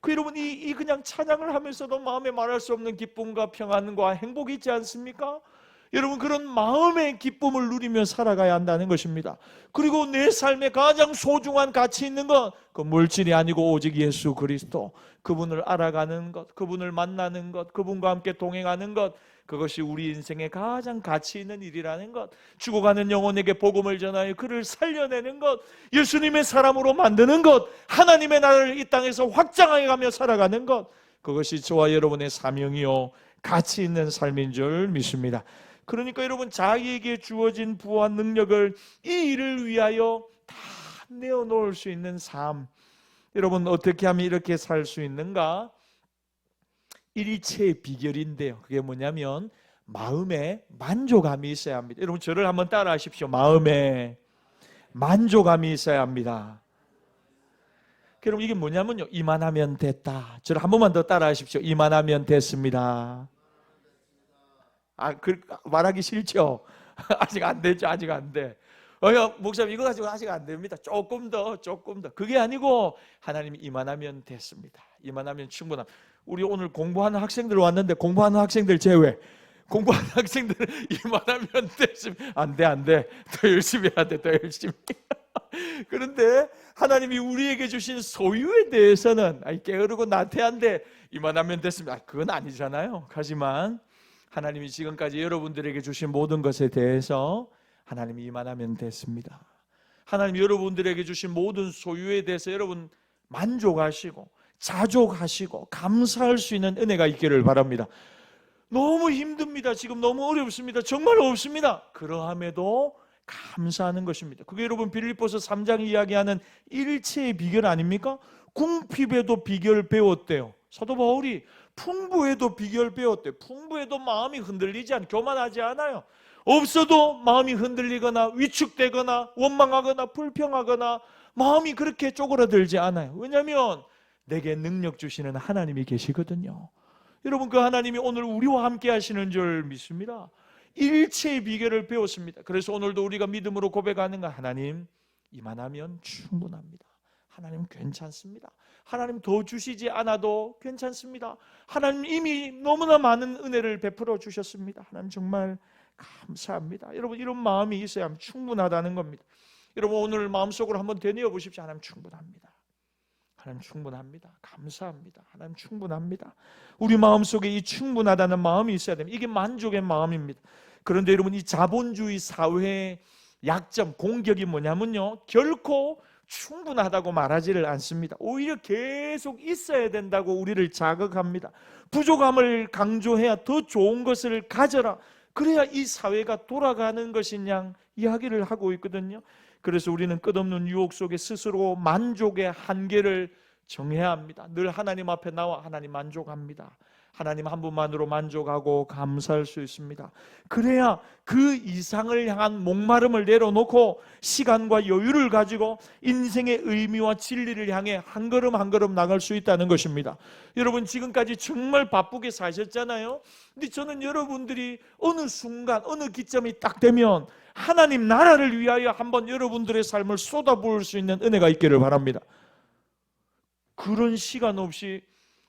여러분, 이 그냥 찬양을 하면서도 마음에 말할 수 없는 기쁨과 평안과 행복이 있지 않습니까? 여러분, 그런 마음의 기쁨을 누리며 살아가야 한다는 것입니다. 그리고 내 삶에 가장 소중한 가치 있는 것, 그 물질이 아니고 오직 예수 그리스도, 그분을 알아가는 것, 그분을 만나는 것, 그분과 함께 동행하는 것, 그것이 우리 인생의 가장 가치 있는 일이라는 것. 죽어가는 영혼에게 복음을 전하여 그를 살려내는 것, 예수님의 사람으로 만드는 것, 하나님의 나라를 이 땅에서 확장해 가며 살아가는 것, 그것이 저와 여러분의 사명이요 가치 있는 삶인 줄 믿습니다. 그러니까 여러분, 자기에게 주어진 부와 능력을 이 일을 위하여 다 내어놓을 수 있는 삶, 여러분, 어떻게 하면 이렇게 살 수 있는가? 일체의 비결인데요, 그게 뭐냐면 마음에 만족감이 있어야 합니다. 여러분, 저를 한번 따라 하십시오. 마음에 만족감이 있어야 합니다. 여러분, 이게 뭐냐면요, 이만하면 됐다. 저를 한 번만 더 따라 하십시오. 이만하면 됐습니다. 말하기 싫죠? 아직 안 되죠. 아직 안 돼. 목사님, 이거 가지고 아직 안 됩니다. 조금 더. 그게 아니고 하나님이 이만하면 됐습니다. 이만하면 충분합니다. 우리 오늘 공부하는 학생들 왔는데, 공부하는 학생들 제외, 공부하는 학생들은 이만하면 됐습니다. 안 돼. 더 열심히 해야 돼. 더 열심히. 그런데 하나님이 우리에게 주신 소유에 대해서는 게으르고 나태한데 이만하면 됐습니다. 그건 아니잖아요. 하지만 하나님이 지금까지 여러분들에게 주신 모든 것에 대해서 하나님이 이만하면 됐습니다. 하나님 여러분들에게 주신 모든 소유에 대해서 여러분 만족하시고 자족하시고 감사할 수 있는 은혜가 있기를 바랍니다. 너무 힘듭니다. 지금 너무 어렵습니다. 정말 없습니다. 그러함에도 감사하는 것입니다. 그게 여러분 빌립보서 3장 이야기하는 일체의 비결 아닙니까? 궁핍에도 비결 배웠대요. 사도 바울이 풍부에도 비결 배웠대요. 풍부에도 마음이 흔들리지 않고 교만하지 않아요. 없어도 마음이 흔들리거나 위축되거나 원망하거나 불평하거나 마음이 그렇게 쪼그라들지 않아요. 왜냐하면 내게 능력 주시는 하나님이 계시거든요. 여러분, 그 하나님이 오늘 우리와 함께 하시는 줄 믿습니다. 일체의 비결을 배웠습니다. 그래서 오늘도 우리가 믿음으로 고백하는 거, 하나님 이만하면 충분합니다. 하나님 괜찮습니다. 하나님 더 주시지 않아도 괜찮습니다. 하나님 이미 너무나 많은 은혜를 베풀어 주셨습니다. 하나님 정말 감사합니다. 여러분, 이런 마음이 있어야 충분하다는 겁니다. 여러분, 오늘 마음속으로 한번 되뇌어 보십시오. 하나님 충분합니다. 하나님 충분합니다. 감사합니다. 하나님 충분합니다. 우리 마음속에 이 충분하다는 마음이 있어야 됩니다. 이게 만족의 마음입니다. 그런데 여러분, 이 자본주의 사회의 약점, 공격이 뭐냐면요, 결코 충분하다고 말하지를 않습니다. 오히려 계속 있어야 된다고 우리를 자극합니다. 부족함을 강조해야 더 좋은 것을 가져라, 그래야 이 사회가 돌아가는 것이냐 이야기를 하고 있거든요. 그래서 우리는 끝없는 유혹 속에 스스로 만족의 한계를 정해야 합니다. 늘 하나님 앞에 나와 하나님 만족합니다. 하나님 한 분만으로 만족하고 감사할 수 있습니다. 그래야 그 이상을 향한 목마름을 내려놓고 시간과 여유를 가지고 인생의 의미와 진리를 향해 한 걸음 한 걸음 나갈 수 있다는 것입니다. 여러분, 지금까지 정말 바쁘게 사셨잖아요. 근데 저는 여러분들이 어느 순간 어느 기점이 딱 되면 하나님 나라를 위하여 한번 여러분들의 삶을 쏟아부을 수 있는 은혜가 있기를 바랍니다. 그런 시간 없이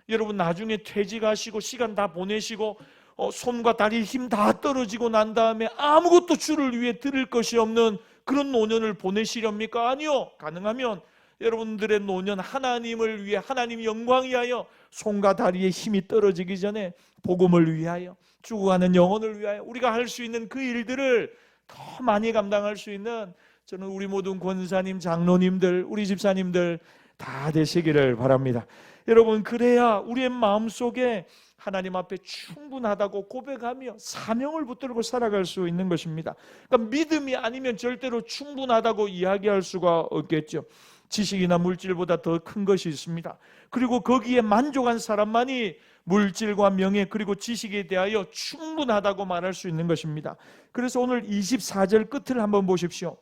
여러분 나중에 퇴직하시고 시간 다 보내시고 손과 다리 힘 다 떨어지고 난 다음에 아무것도 주를 위해 들을 것이 없는 그런 노년을 보내시렵니까? 아니요. 가능하면 여러분들의 노년 하나님을 위해, 하나님 영광 위하여, 손과 다리에 힘이 떨어지기 전에 복음을 위하여, 죽어가는 영혼을 위하여 우리가 할 수 있는 그 일들을 더 많이 감당할 수 있는, 저는 우리 모든 권사님, 장로님들, 우리 집사님들 다 되시기를 바랍니다. 여러분, 그래야 우리의 마음속에 하나님 앞에 충분하다고 고백하며 사명을 붙들고 살아갈 수 있는 것입니다. 그러니까 믿음이 아니면 절대로 충분하다고 이야기할 수가 없겠죠. 지식이나 물질보다 더 큰 것이 있습니다. 그리고 거기에 만족한 사람만이 물질과 명예 그리고 지식에 대하여 충분하다고 말할 수 있는 것입니다. 그래서 오늘 24절 끝을 한번 보십시오.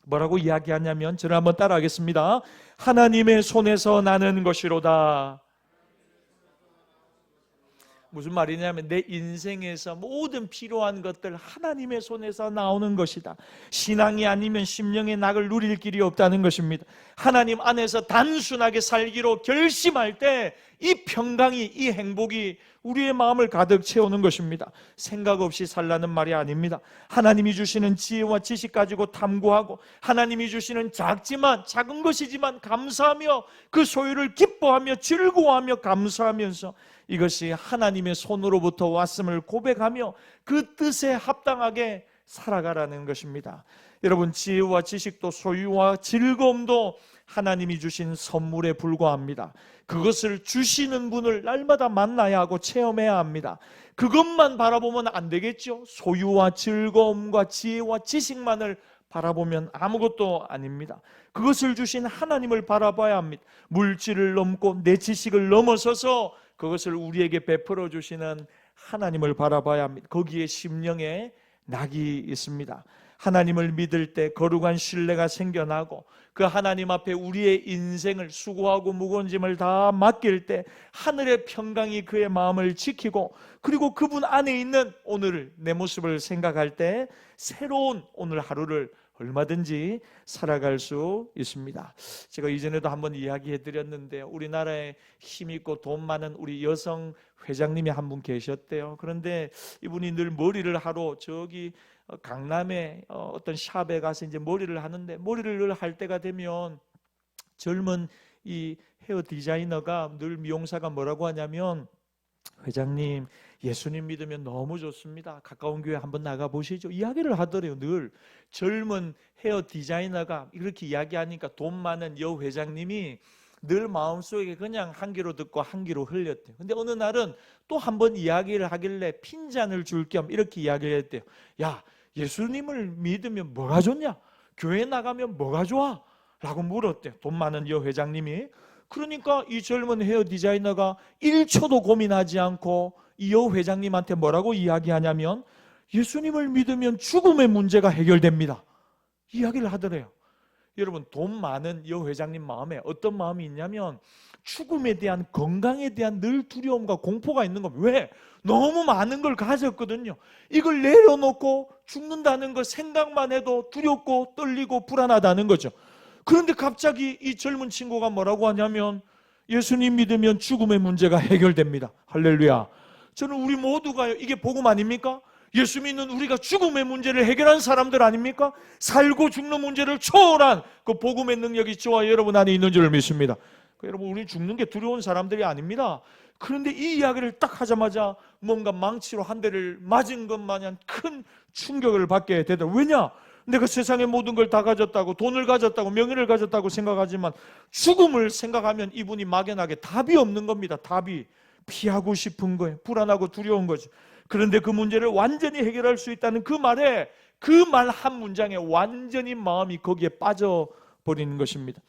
뭐라고 이야기하냐면, 저를 한번 따라하겠습니다. 하나님의 손에서 나는 것이로다. 무슨 말이냐면 내 인생에서 모든 필요한 것들 하나님의 손에서 나오는 것이다. 신앙이 아니면 심령의 낙을 누릴 길이 없다는 것입니다. 하나님 안에서 단순하게 살기로 결심할 때 이 평강이, 이 행복이 우리의 마음을 가득 채우는 것입니다. 생각 없이 살라는 말이 아닙니다. 하나님이 주시는 지혜와 지식 가지고 탐구하고, 하나님이 주시는 작은 것이지만 감사하며 그 소유를 기뻐하며 즐거워하며 감사하면서 이것이 하나님의 손으로부터 왔음을 고백하며 그 뜻에 합당하게 살아가라는 것입니다. 여러분, 지혜와 지식도 소유와 즐거움도 하나님이 주신 선물에 불과합니다. 그것을 주시는 분을 날마다 만나야 하고 체험해야 합니다. 그것만 바라보면 안 되겠죠. 소유와 즐거움과 지혜와 지식만을 바라보면 아무것도 아닙니다. 그것을 주신 하나님을 바라봐야 합니다. 물질을 넘고 내 지식을 넘어서서 그것을 우리에게 베풀어 주시는 하나님을 바라봐야 합니다. 거기에 심령에 낙이 있습니다. 하나님을 믿을 때 거룩한 신뢰가 생겨나고, 그 하나님 앞에 우리의 인생을, 수고하고 무거운 짐을 다 맡길 때 하늘의 평강이 그의 마음을 지키고, 그리고 그분 안에 있는 오늘을, 내 모습을 생각할 때 새로운 오늘 하루를 얼마든지 살아갈 수 있습니다. 제가 이전에도 한번 이야기해 드렸는데, 우리나라에 힘있고 돈 많은 우리 여성 회장님이 한 분 계셨대요. 그런데 이분이 늘 머리를 하러 저기 강남에 어떤 샵에 가서 이제 머리를 하는데, 머리를 늘 할 때가 되면 젊은 이 헤어 디자이너가, 늘 미용사가 뭐라고 하냐면, 회장님, 예수님 믿으면 너무 좋습니다. 가까운 교회 한번 나가 보시죠. 이야기를 하더래요. 늘 젊은 헤어 디자이너가 이렇게 이야기하니까 돈 많은 여 회장님이 늘 마음속에 그냥 한 귀로 듣고 한 귀로 흘렸대요. 근데 어느 날은 또 한 번 이야기를 하길래 핀잔을 줄 겸 이렇게 이야기를 했대요. 야, 예수님을 믿으면 뭐가 좋냐? 교회 나가면 뭐가 좋아? 라고 물었대요. 돈 많은 여 회장님이. 그러니까 이 젊은 헤어 디자이너가 1초도 고민하지 않고 이 여 회장님한테 뭐라고 이야기하냐면, 예수님을 믿으면 죽음의 문제가 해결됩니다. 이야기를 하더래요. 여러분, 돈 많은 여 회장님 마음에 어떤 마음이 있냐면, 죽음에 대한, 건강에 대한 늘 두려움과 공포가 있는 겁니다. 왜? 너무 많은 걸 가졌거든요. 이걸 내려놓고 죽는다는 것 생각만 해도 두렵고 떨리고 불안하다는 거죠. 그런데 갑자기 이 젊은 친구가 뭐라고 하냐면, 예수님 믿으면 죽음의 문제가 해결됩니다. 할렐루야. 저는 우리 모두가, 이게 복음 아닙니까? 예수 믿는 우리가 죽음의 문제를 해결한 사람들 아닙니까? 살고 죽는 문제를 초월한 그 복음의 능력이 저와 여러분 안에 있는 줄 믿습니다. 여러분, 우리 죽는 게 두려운 사람들이 아닙니다. 그런데 이 이야기를 딱 하자마자 뭔가 망치로 한 대를 맞은 것 마냥 큰 충격을 받게 되더라고요. 왜냐? 내가 세상의 모든 걸 다 가졌다고, 돈을 가졌다고, 명예를 가졌다고 생각하지만 죽음을 생각하면 이분이 막연하게 답이 없는 겁니다. 답이. 피하고 싶은 거예요. 불안하고 두려운 거죠. 그런데 그 문제를 완전히 해결할 수 있다는 그 말에, 그 말 한 문장에 완전히 마음이 거기에 빠져버리는 것입니다.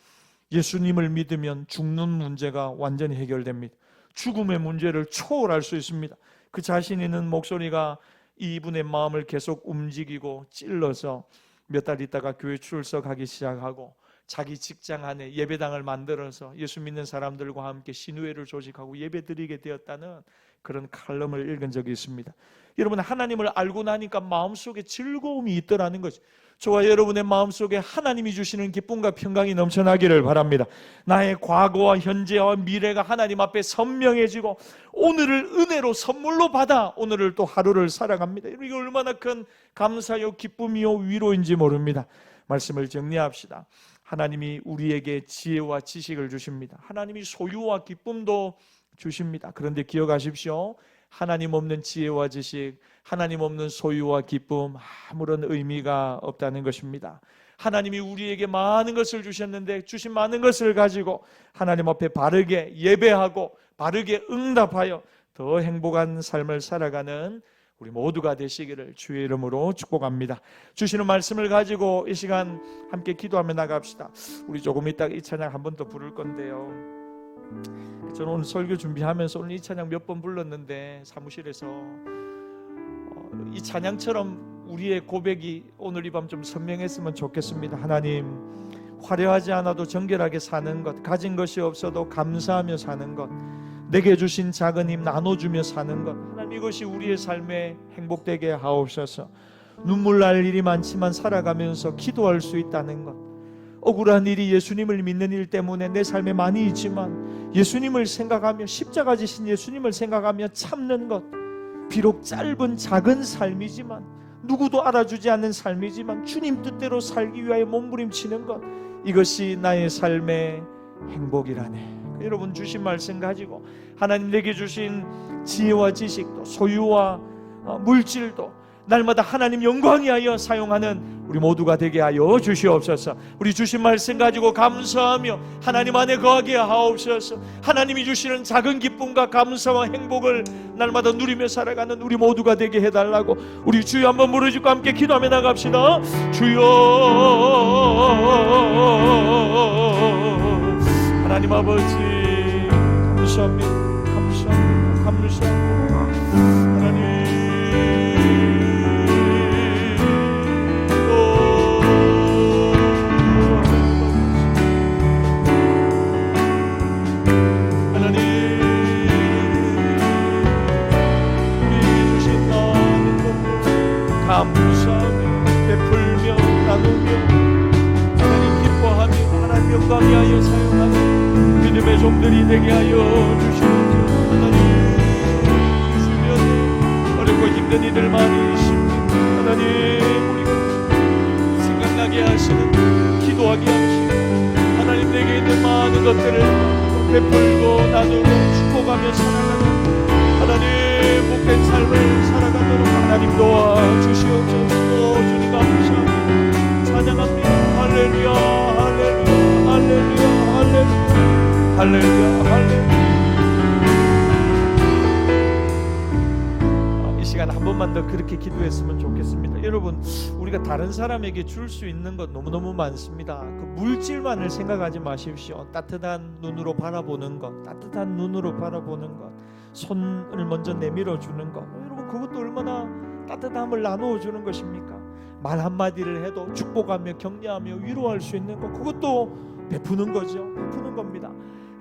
예수님을 믿으면 죽는 문제가 완전히 해결됩니다. 죽음의 문제를 초월할 수 있습니다. 그 자신 있는 목소리가 이분의 마음을 계속 움직이고 찔러서 몇 달 있다가 교회 출석하기 시작하고, 자기 직장 안에 예배당을 만들어서 예수 믿는 사람들과 함께 신우회를 조직하고 예배드리게 되었다는 그런 칼럼을 읽은 적이 있습니다. 여러분, 하나님을 알고 나니까 마음속에 즐거움이 있더라는 거죠. 저와 여러분의 마음속에 하나님이 주시는 기쁨과 평강이 넘쳐나기를 바랍니다. 나의 과거와 현재와 미래가 하나님 앞에 선명해지고 오늘을 은혜로 선물로 받아 오늘을 또 하루를 살아갑니다. 이게 얼마나 큰 감사요 기쁨이요 위로인지 모릅니다. 말씀을 정리합시다. 하나님이 우리에게 지혜와 지식을 주십니다. 하나님이 소유와 기쁨도 주십니다. 그런데 기억하십시오. 하나님 없는 지혜와 지식, 하나님 없는 소유와 기쁨, 아무런 의미가 없다는 것입니다. 하나님이 우리에게 많은 것을 주셨는데 주신 많은 것을 가지고 하나님 앞에 바르게 예배하고 바르게 응답하여 더 행복한 삶을 살아가는 우리 모두가 되시기를 주의 이름으로 축복합니다. 주시는 말씀을 가지고 이 시간 함께 기도하며 나갑시다. 우리 조금 이따 이 찬양 한 번 더 부를 건데요, 저는 오늘 설교 준비하면서 오늘 이 찬양 몇 번 불렀는데 사무실에서 이 찬양처럼 우리의 고백이 오늘 이 밤 좀 선명했으면 좋겠습니다. 하나님, 화려하지 않아도 정결하게 사는 것, 가진 것이 없어도 감사하며 사는 것, 내게 주신 작은 힘 나눠주며 사는 것, 하나님 이것이 우리의 삶에 행복되게 하옵소서. 눈물 날 일이 많지만 살아가면서 기도할 수 있다는 것, 억울한 일이 예수님을 믿는 일 때문에 내 삶에 많이 있지만 예수님을 생각하며 십자가 지신 예수님을 생각하며 참는 것, 비록 짧은 작은 삶이지만 누구도 알아주지 않는 삶이지만 주님 뜻대로 살기 위하여 몸부림치는 것, 이것이 나의 삶의 행복이라네. 여러분, 주신 말씀 가지고 하나님 내게 주신 지혜와 지식도 소유와 물질도 날마다 하나님 영광이 하여 사용하는 우리 모두가 되게 하여 주시옵소서. 우리 주신 말씀 가지고 감사하며 하나님 안에 거하게 하옵소서. 하나님이 주시는 작은 기쁨과 감사와 행복을 날마다 누리며 살아가는 우리 모두가 되게 해달라고 우리 주여 한번 부르짖고 함께 기도하며 나갑시다. 주여, 하나님 아버지 감사합니다. 감사합니다. 감사합니다. 하나님, 감사하며 베풀며 나누며 하나님 기뻐하며 하나님 영광이 하여 사용하는 믿음의 종들이 되게 하여 주시옵소서. 하나님, 주변에 어렵고 힘든 이들 많이 있습니다. 하나님, 우리가 생각나게 하시는, 기도하게 하시는 하나님 내게 있는 많은 것들을 베풀고 나누고 축복하며 살아가는 하나님 복된 삶을 살아가도록 하나님 도와주시옵소서. 주님 감사합니다. 찬양합니다. 할렐루야, 할렐루야, 할렐루야, 할렐루야, 할렐루야, 할렐루야. 이 시간 한 번만 더 그렇게 기도했으면 좋겠습니다. 여러분, 우리가 다른 사람에게 줄 수 있는 것 너무너무 많습니다. 그 물질만을 생각하지 마십시오. 따뜻한 눈으로 바라보는 것, 따뜻한 눈으로 바라보는 것, 손을 먼저 내밀어 주는 것, 여러분 그것도 얼마나 따뜻함을 나누어 주는 것입니까? 말 한마디를 해도 축복하며 격려하며 위로할 수 있는 것, 그것도 베푸는 거죠. 베푸는 겁니다.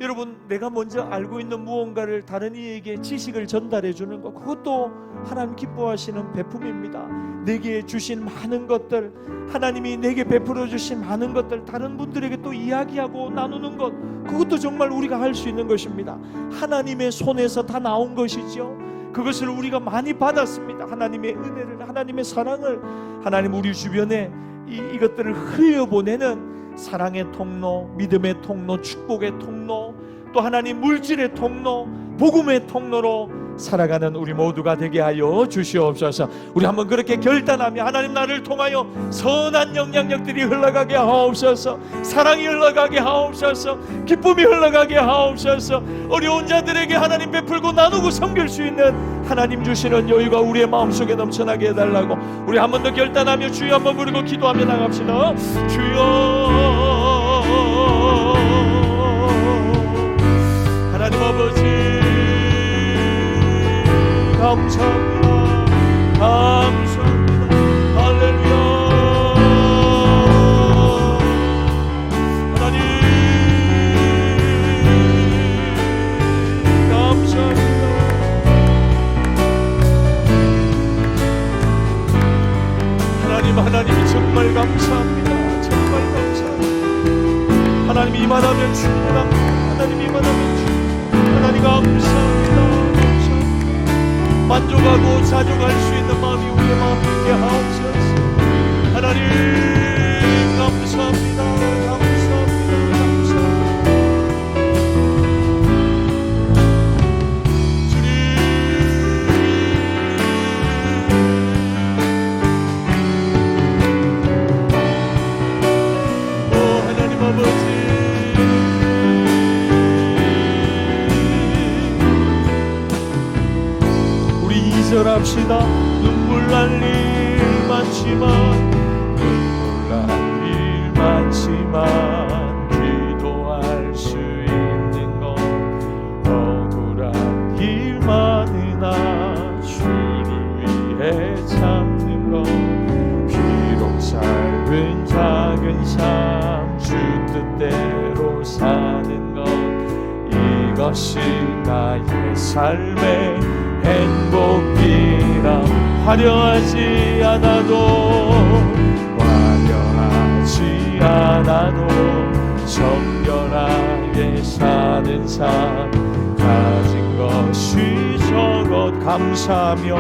여러분, 내가 먼저 알고 있는 무언가를 다른 이에게 지식을 전달해 주는 것, 그것도 하나님 기뻐하시는 베품입니다. 내게 주신 많은 것들, 하나님이 내게 베풀어 주신 많은 것들 다른 분들에게 또 이야기하고 나누는 것, 그것도 정말 우리가 할 수 있는 것입니다. 하나님의 손에서 다 나온 것이죠. 그것을 우리가 많이 받았습니다. 하나님의 은혜를, 하나님의 사랑을, 하나님 우리 주변에 이것들을 흘려보내는 사랑의 통로, 믿음의 통로, 축복의 통로, 또 하나님 물질의 통로, 복음의 통로로 살아가는 우리 모두가 되게 하여 주시옵소서. 우리 한번 그렇게 결단하며, 하나님 나를 통하여 선한 영향력들이 흘러가게 하옵소서, 사랑이 흘러가게 하옵소서, 기쁨이 흘러가게 하옵소서. 어려운 자들에게 하나님 베풀고 나누고 섬길 수 있는 하나님 주시는 여유가 우리의 마음속에 넘쳐나게 해달라고 우리 한 번 더 결단하며 주여 한번 부르고 기도하며 나갑시다. 주여, 하나님 아버지 감사합니다. 감사합니다. 할렐루야. 하나님 감사합니다. 하나님이 정말 감사합니다. 정말 감사합니다. 하나님 이만하면 충분합니다. 하나님 이만하면 충분합니다. 하나님 감사합니다. 만족하고 자족할 수 있는 마음이 우리의 마음이 있게 하옵소서. 하나님 감사합니다. 감사합니다. 감사합니다. 주님, 하나님 아버지, 기절합시다. 눈물 날 일 많지만, 눈물 날 일 많지만 기도할 수 있는 것, 억울한 일 많으나 주를 위해 참는 것, 비록 짧은 작은 삶 주 뜻대로 사는 것, 이것이 나의 삶의 행복이라. 화려하지 않아도 정결하게 사는 삶, 가진 것이 적어 감사하며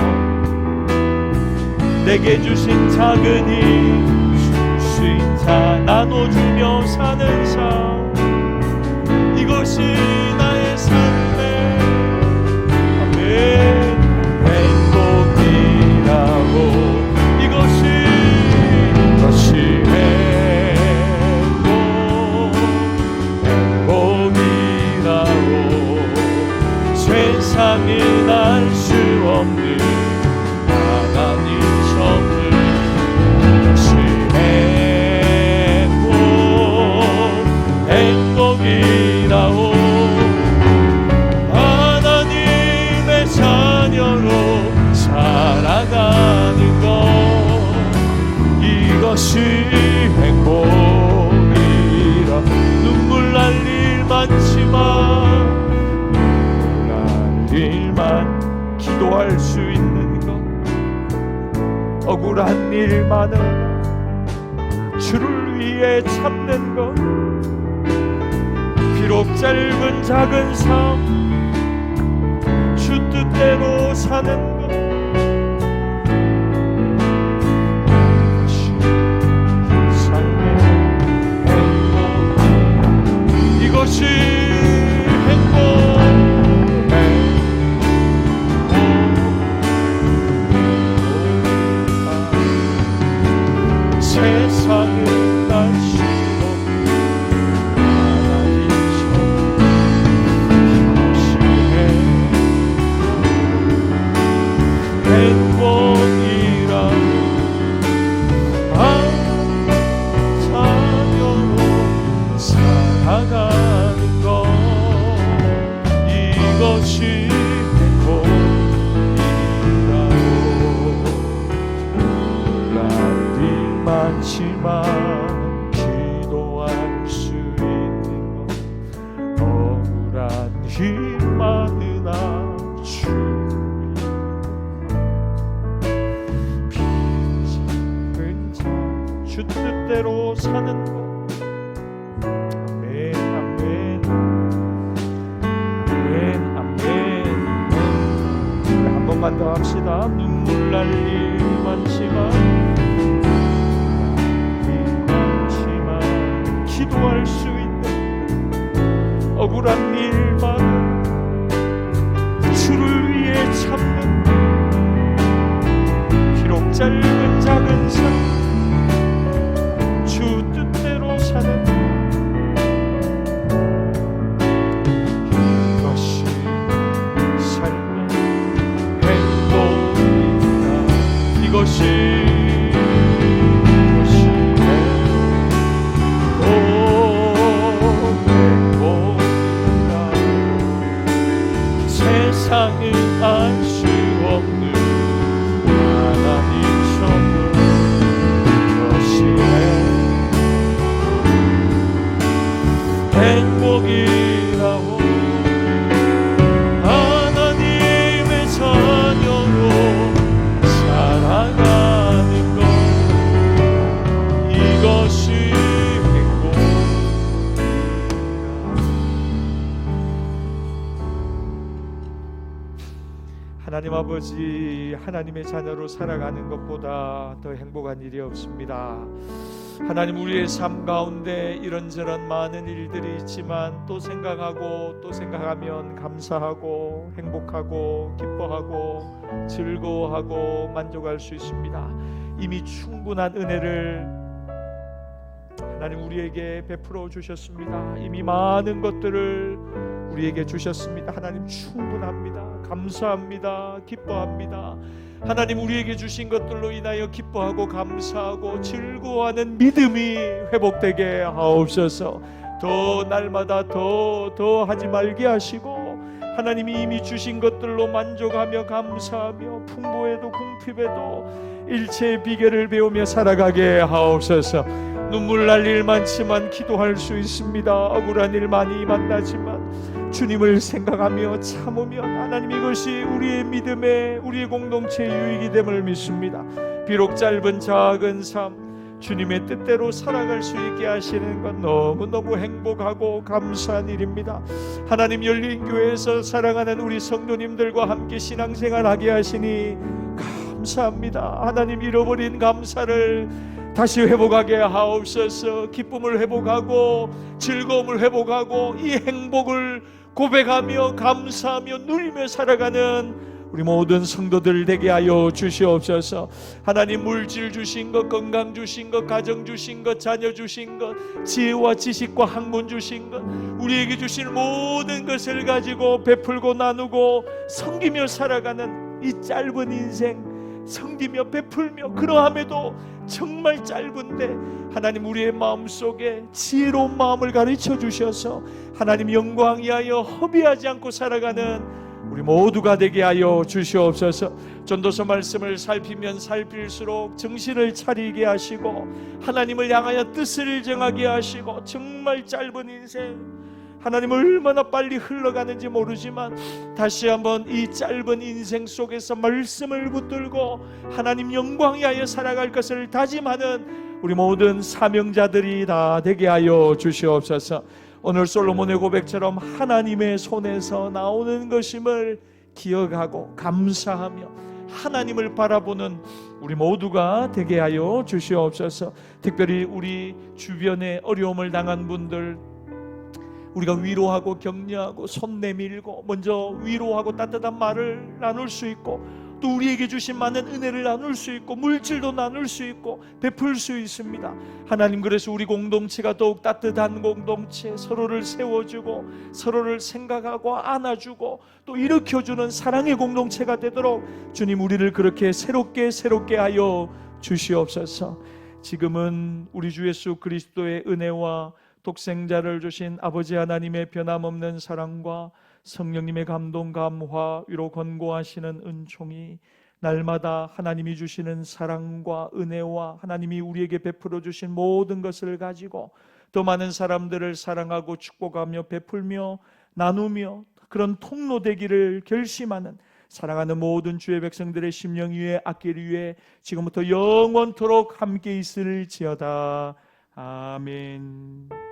내게 주신 작은 힘, 주신 자 나눠주며 사는 삶, 이것이 나의 삶의 행복이라고. 이것이 행복이라고. 세상에 날 수 없는 하나님 선물, 이것이 행복이라고. 자녀로 살아가는 것, 이것이 행복이라. 눈물 날 일 많지만, 눈물 날 일만 기도할 수 있는 것, 억울한 일 많으나 주를 위해 참는 것, 비록 짧은 작은 삶 주 뜻대로 사는 것, 이것이 삶의 행복, 이것이 세상에 날씨 살아가는 것, 이것이 행복이라고. 날 일 많지만 기도할 수 있는 것, 주 뜻대로 사는 것. 아멘, 아멘, 아멘, 아멘. 한 번만 더 합시다. 눈물 날 일 많지만 기도할 수 있는, 억울한 일 많은 주를 위해 참는, 비록 짧은 작은 삶 주 뜻대로 사는, 이것이 삶의 행복이다. 이것이 세상은 알 수 없는 하나님 선물, 이것이 행복이라고. 하나님의 자녀로 살아가는 것, 이것이 하나님 아버지, 하나님의 자녀로 살아가는 것보다 더 행복한 일이 없습니다. 하나님, 우리의 삶 가운데 이런저런 많은 일들이 있지만 또 생각하고 또 생각하면 감사하고 행복하고 기뻐하고 즐거워하고 만족할 수 있습니다. 이미 충분한 은혜를 하나님 우리에게 베풀어 주셨습니다. 이미 많은 것들을 우리에게 주셨습니다. 하나님 충분합니다. 감사합니다. 기뻐합니다. 하나님, 우리에게 주신 것들로 인하여 기뻐하고 감사하고 즐거워하는 믿음이 회복되게 하옵소서. 더 날마다 더 하지 말게 하시고, 하나님이 이미 주신 것들로 만족하며 감사하며 풍부에도 궁핍에도 일체의 비결을 배우며 살아가게 하옵소서. 눈물 날 일 많지만 기도할 수 있습니다. 억울한 일 많이 만나지만 주님을 생각하며 참으면 하나님, 이것이 우리의 믿음의, 우리의 공동체의 유익이 됨을 믿습니다. 비록 짧은 작은 삶 주님의 뜻대로 살아갈 수 있게 하시는 건 너무너무 행복하고 감사한 일입니다. 하나님, 열린교회에서 사랑하는 우리 성도님들과 함께 신앙생활하게 하시니 감사합니다. 하나님, 잃어버린 감사를 다시 회복하게 하옵소서. 기쁨을 회복하고 즐거움을 회복하고 이 행복을 고백하며 감사하며 누리며 살아가는 우리 모든 성도들 되게 하여 주시옵소서. 하나님, 물질 주신 것, 건강 주신 것, 가정 주신 것, 자녀 주신 것, 지혜와 지식과 학문 주신 것, 우리에게 주신 모든 것을 가지고 베풀고 나누고 섬기며 살아가는 이 짧은 인생, 섬기며 베풀며, 그러함에도 정말 짧은데 하나님, 우리의 마음속에 지혜로운 마음을 가르쳐 주셔서 하나님 영광 위하여 허비하지 않고 살아가는 우리 모두가 되게 하여 주시옵소서. 전도서 말씀을 살피면 살필수록 정신을 차리게 하시고 하나님을 향하여 뜻을 정하게 하시고, 정말 짧은 인생 하나님 얼마나 빨리 흘러가는지 모르지만 다시 한번 이 짧은 인생 속에서 말씀을 붙들고 하나님 영광 위하여 살아갈 것을 다짐하는 우리 모든 사명자들이 다 되게 하여 주시옵소서. 오늘 솔로몬의 고백처럼 하나님의 손에서 나오는 것임을 기억하고 감사하며 하나님을 바라보는 우리 모두가 되게 하여 주시옵소서. 특별히 우리 주변에 어려움을 당한 분들, 우리가 위로하고 격려하고 손 내밀고 먼저 위로하고 따뜻한 말을 나눌 수 있고, 또 우리에게 주신 많은 은혜를 나눌 수 있고 물질도 나눌 수 있고 베풀 수 있습니다. 하나님, 그래서 우리 공동체가 더욱 따뜻한 공동체, 서로를 세워주고 서로를 생각하고 안아주고 또 일으켜주는 사랑의 공동체가 되도록 주님, 우리를 그렇게 새롭게 하여 주시옵소서. 지금은 우리 주 예수 그리스도의 은혜와 독생자를 주신 아버지 하나님의 변함없는 사랑과 성령님의 감동, 감화, 위로 권고하시는 은총이 날마다 하나님이 주시는 사랑과 은혜와 하나님이 우리에게 베풀어 주신 모든 것을 가지고 더 많은 사람들을 사랑하고 축복하며 베풀며 나누며 그런 통로 되기를 결심하는 사랑하는 모든 주의 백성들의 심령 위에 악길 위에 지금부터 영원토록 함께 있을지어다. 아멘.